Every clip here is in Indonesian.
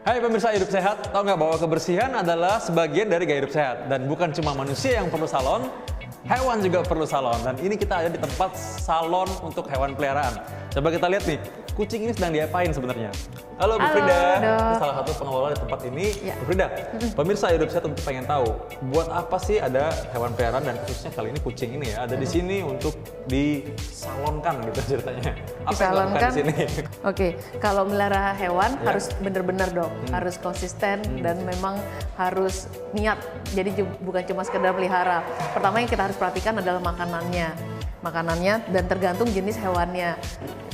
Hai pemirsa Hidup Sehat, tahu nggak bahwa kebersihan adalah sebagian dari gaya hidup sehat? Dan bukan cuma manusia yang perlu salon, hewan juga perlu salon. Dan ini kita ada di tempat salon untuk hewan peliharaan. Coba kita lihat nih, kucing ini sedang diapain sebenarnya? Halo Bu Frida, ini salah satu pengelola di tempat ini. Bu Frida, pemirsa Hidup Sehat tentu pengen tahu, buat apa sih ada hewan peliharaan dan khususnya kali ini kucing ini ya, ada di sini untuk disalonkan gitu ceritanya. Apa yang dilakukan di sini? Oke, kalau melihara hewan harus bener-bener dong, harus konsisten dan memang harus niat. Jadi bukan cuma sekedar pelihara. Pertama yang kita harus perhatikan adalah makanannya dan tergantung jenis hewannya,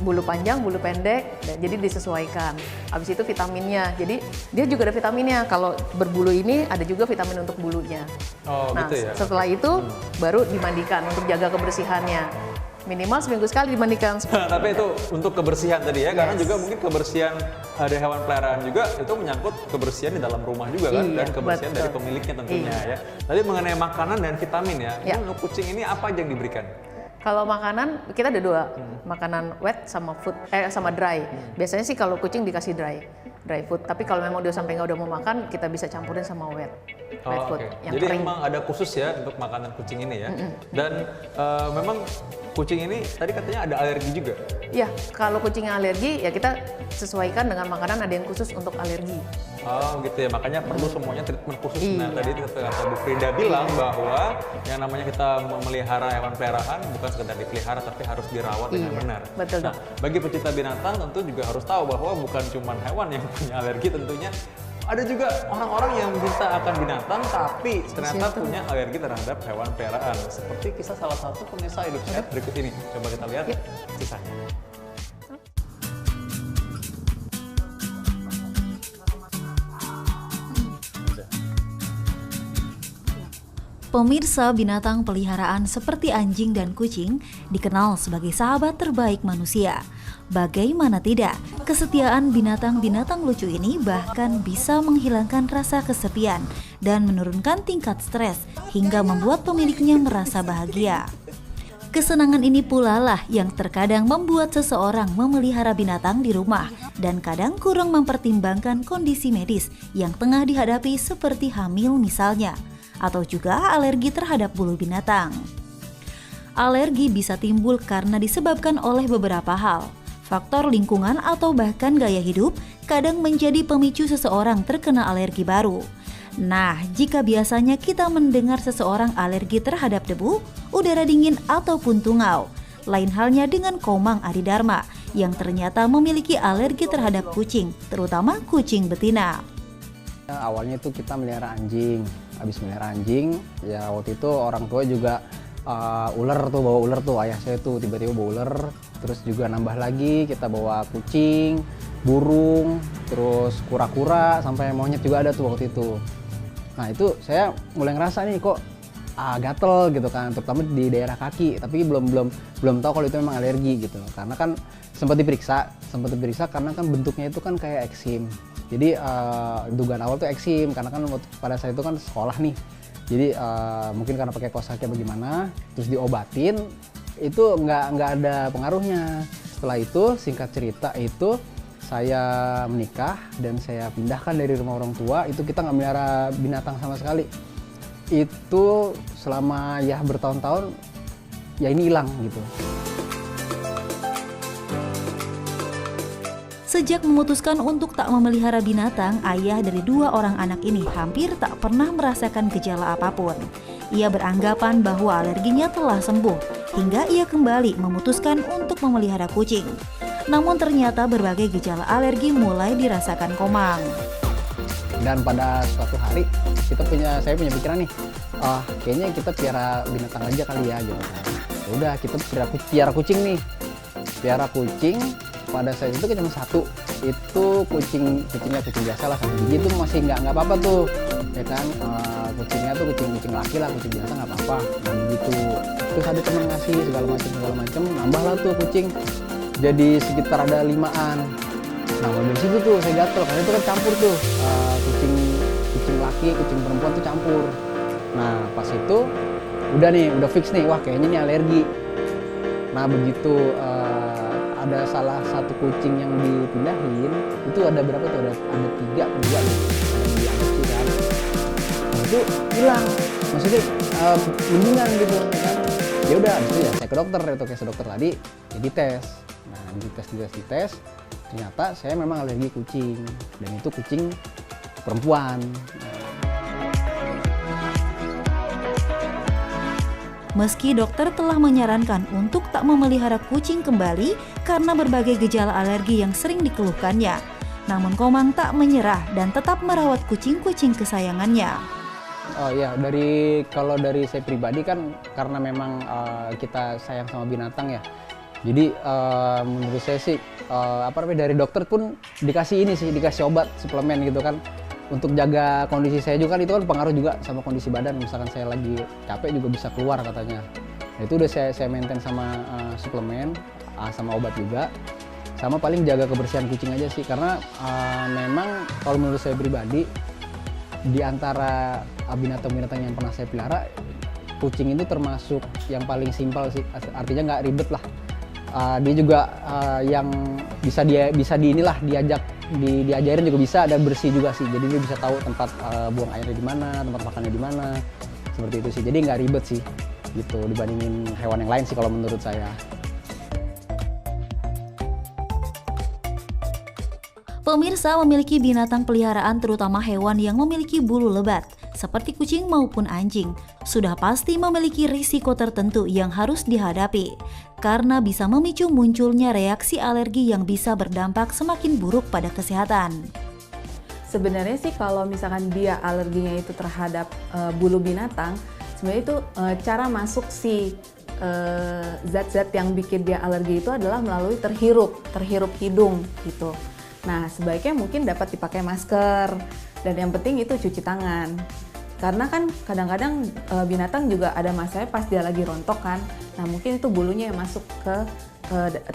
bulu panjang, bulu pendek, jadi disesuaikan. Habis itu vitaminnya, jadi dia juga ada vitaminnya. Kalau berbulu ini ada juga vitamin untuk bulunya. Nah, gitu ya? Setelah itu baru dimandikan untuk jaga kebersihannya. Minimal seminggu sekali dimandikan. Tapi itu untuk kebersihan tadi ya, karena juga mungkin kebersihan ada hewan peliharaan juga itu menyangkut kebersihan di dalam rumah juga kan, dan kebersihan dari pemiliknya tentunya ya. Tadi mengenai makanan dan vitamin ya, untuk kucing ini apa aja yang diberikan? Kalau makanan kita ada dua, makanan wet sama sama dry. Biasanya sih kalau kucing dikasih dry food. Tapi kalau memang dia sampai nggak udah mau makan, kita bisa campurin sama wet food yang jadi kering. memang ada khusus ya untuk makanan kucing ini ya. Dan memang kucing ini tadi katanya ada alergi juga. Iya, kalau kucing yang alergi ya kita sesuaikan dengan makanan ada yang khusus untuk alergi. Oh gitu ya, makanya perlu semuanya treatment khusus. Nah tadi kata Bu Frida bilang bahwa yang namanya kita memelihara hewan peliharaan bukan sekedar dipelihara tapi harus dirawat dengan benar. Betul. Nah, bagi pecinta binatang tentu juga harus tahu bahwa bukan cuma hewan yang punya alergi tentunya. Ada juga orang-orang yang cinta akan binatang tapi ternyata punya alergi terhadap hewan peliharaan. Seperti kisah salah satu pemirsa Hidup Sehat berikut ini. Coba kita lihat kisahnya. Pemirsa, binatang peliharaan seperti anjing dan kucing dikenal sebagai sahabat terbaik manusia. Bagaimana tidak, kesetiaan binatang-binatang lucu ini bahkan bisa menghilangkan rasa kesepian dan menurunkan tingkat stres hingga membuat pemiliknya merasa bahagia. Kesenangan ini pula lah yang terkadang membuat seseorang memelihara binatang di rumah dan kadang kurang mempertimbangkan kondisi medis yang tengah dihadapi seperti hamil misalnya, atau juga alergi terhadap bulu binatang. Alergi bisa timbul karena disebabkan oleh beberapa hal. Faktor lingkungan atau bahkan gaya hidup kadang menjadi pemicu seseorang terkena alergi baru. Nah, jika biasanya kita mendengar seseorang alergi terhadap debu, udara dingin ataupun tungau, lain halnya dengan Komang Adidharma yang ternyata memiliki alergi terhadap kucing, terutama kucing betina. Awalnya itu kita melihara anjing, habis melihara anjing, ya waktu itu orang tua juga bawa ular tuh, ayah saya tuh tiba-tiba bawa ular, terus juga nambah lagi kita bawa kucing, burung, terus kura-kura, sampai monyet juga ada tuh waktu itu. Nah itu saya mulai ngerasa nih kok gatel gitu kan, terutama di daerah kaki, tapi belum tahu kalau itu memang alergi gitu, karena kan sempat diperiksa karena kan bentuknya itu kan kayak eksim. Jadi dugaan awal tuh eksim karena kan pada saat itu kan sekolah nih. Jadi mungkin karena pakai kaos kaki bagaimana, terus diobatin itu nggak ada pengaruhnya. Setelah itu singkat cerita itu saya menikah dan saya pindahkan dari rumah orang tua. Itu kita nggak melihara binatang sama sekali. Itu selama ya bertahun-tahun ya ini hilang gitu. Sejak memutuskan untuk tak memelihara binatang, ayah dari 2 orang anak ini hampir tak pernah merasakan gejala apapun. Ia beranggapan bahwa alerginya telah sembuh, hingga ia kembali memutuskan untuk memelihara kucing. Namun ternyata berbagai gejala alergi mulai dirasakan Komang. Dan pada suatu hari saya punya pikiran nih, kayaknya kita piara binatang aja kali ya gitu kan. Udah kita piara kucing nih, piara kucing. Pada saat itu kan cuma satu, itu kucingnya kucing biasa lah, sampai gigi itu masih nggak apa-apa tuh, ya kan. Kucingnya tuh kucing laki lah, kucing biasa nggak apa-apa. Nah begitu, terus ada teman ngasih segala macam, nambah lah tuh kucing, jadi sekitar ada 5-an. Nah mulai dari situ tuh saya gatel, karena itu kan campur tuh, kucing laki, kucing perempuan tuh campur. Nah pas itu udah fix nih, wah kayaknya ini alergi. Nah begitu ada salah satu kucing yang dipindahin, itu ada berapa tuh? Ada 3 atau 2 gitu yang diadopsi kan. Nah itu hilang, maksudnya mendingan gitu kan. Ya udah, abis itu ya saya ke dokter, itu kayak dokter tadi, ya dites. Nah dites, ternyata saya memang alergi kucing, dan itu kucing perempuan. Meski dokter telah menyarankan untuk tak memelihara kucing kembali karena berbagai gejala alergi yang sering dikeluhkannya, namun Komang tak menyerah dan tetap merawat kucing-kucing kesayangannya. Oh iya, kalau dari saya pribadi kan karena memang kita sayang sama binatang ya. Jadi menurut saya sih dari dokter pun dikasih obat suplemen gitu kan. Untuk jaga kondisi saya juga kan, itu kan pengaruh juga sama kondisi badan. Misalkan saya lagi capek juga bisa keluar katanya. Nah, itu udah saya maintain sama suplemen, sama obat juga. Sama paling jaga kebersihan kucing aja sih. Karena memang kalau menurut saya pribadi, di antara binatang-binatang yang pernah saya pelihara, kucing itu termasuk yang paling simpel sih. Artinya nggak ribet lah. Dia juga yang bisa diajarin juga bisa, dan bersih juga sih. Jadi dia bisa tahu tempat buang airnya di mana, tempat makannya di mana, seperti itu sih. Jadi nggak ribet sih gitu dibandingin hewan yang lain sih kalau menurut saya. Pemirsa, memiliki binatang peliharaan terutama hewan yang memiliki bulu lebat seperti kucing maupun anjing sudah pasti memiliki risiko tertentu yang harus dihadapi karena bisa memicu munculnya reaksi alergi yang bisa berdampak semakin buruk pada kesehatan. Sebenarnya sih kalau misalkan dia alerginya itu terhadap bulu binatang, sebenarnya itu cara masuk si zat-zat yang bikin dia alergi itu adalah melalui terhirup hidung gitu. Nah sebaiknya mungkin dapat dipakai masker, dan yang penting itu cuci tangan. Karena kan kadang-kadang binatang juga ada masanya pas dia lagi rontok kan. Nah mungkin itu bulunya yang masuk ke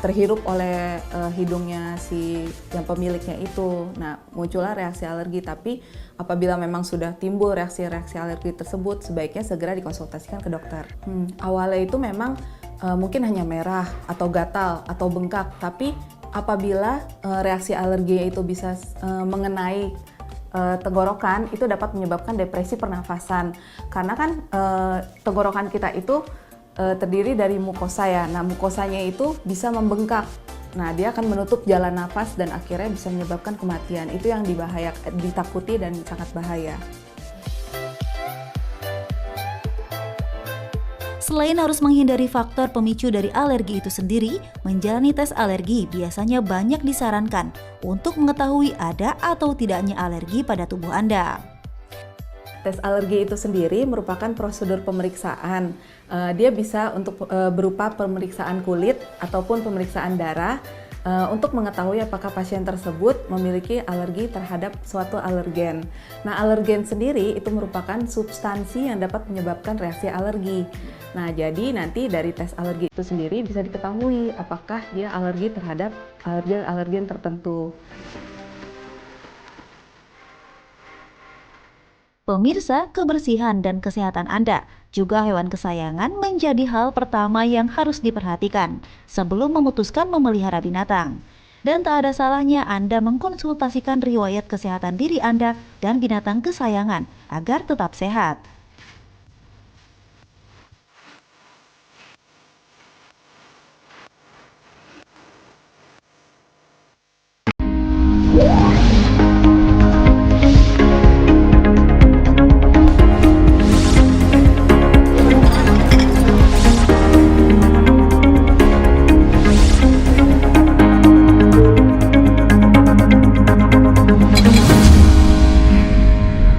terhirup oleh hidungnya si yang pemiliknya itu. Nah muncullah reaksi alergi. Tapi apabila memang sudah timbul reaksi-reaksi alergi tersebut, sebaiknya segera dikonsultasikan ke dokter. Awalnya itu memang mungkin hanya merah atau gatal atau bengkak. Tapi apabila reaksi alergi itu bisa mengenai tenggorokan, itu dapat menyebabkan depresi pernafasan. Karena kan tenggorokan kita itu terdiri dari mukosa ya. Nah mukosanya itu bisa membengkak. Nah dia akan menutup jalan nafas dan akhirnya bisa menyebabkan kematian. Itu yang ditakuti dan sangat bahaya. Selain harus menghindari faktor pemicu dari alergi itu sendiri, menjalani tes alergi biasanya banyak disarankan untuk mengetahui ada atau tidaknya alergi pada tubuh Anda. Tes alergi itu sendiri merupakan prosedur pemeriksaan. Dia bisa berupa pemeriksaan kulit ataupun pemeriksaan darah untuk mengetahui apakah pasien tersebut memiliki alergi terhadap suatu alergen. Nah, alergen sendiri itu merupakan substansi yang dapat menyebabkan reaksi alergi. Nah, jadi nanti dari tes alergi itu sendiri bisa diketahui apakah dia alergi terhadap alergen tertentu. Pemirsa, kebersihan dan kesehatan Anda, juga hewan kesayangan menjadi hal pertama yang harus diperhatikan sebelum memutuskan memelihara binatang. Dan tak ada salahnya Anda mengkonsultasikan riwayat kesehatan diri Anda dan binatang kesayangan agar tetap sehat.